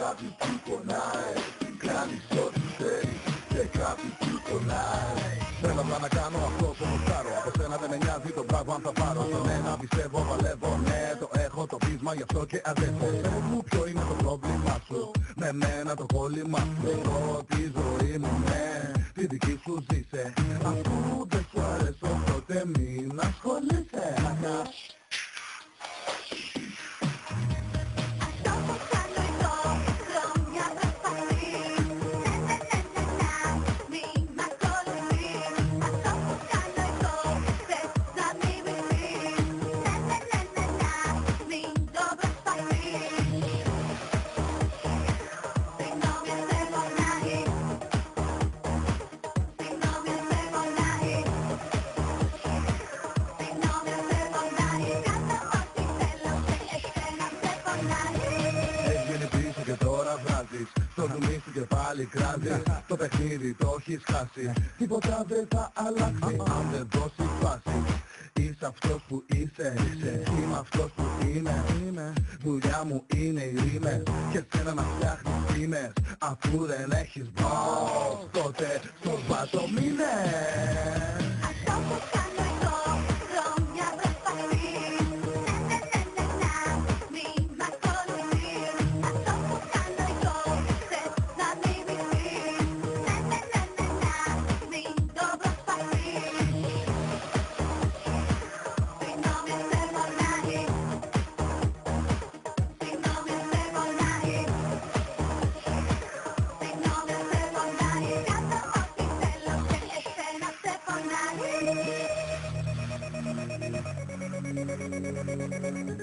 κάτι που πονάει. Κάνεις ό,τι θέλεις και κάτι που πονάει. Θέλω απλά να κάνω αυτό που μουστάρω. Από σένα δεν με νοιάζει το μπράβο αν θα πάρω. Σε μένα πιστεύω, παλεύω, ναι, το έχω το πείσμα, γι' αυτό και αντέχω. Πες μου ποιο είναι το πρόβλημά σου, με μένα το κόλλημά σου. Εγώ τη ζωή μου, ναι, τη δική σου ζήσε. Αφού δεν σου αρέσω τότε μην ασχολείσαι. Στο δουμί σου και πάλι κράζεις. Το παιχνίδι το έχεις χάσει. Τίποτα δεν θα αλλάξει αν δεν δώσεις φάση. Είσαι αυτός που είσαι, είμαι αυτός που είμαι. Δουλειά μου είναι οι ρήμες και σένα να φτιάχνεις φήμες. Αφού δεν έχεις boss, τότε στο βάζω μήνες. Thank you.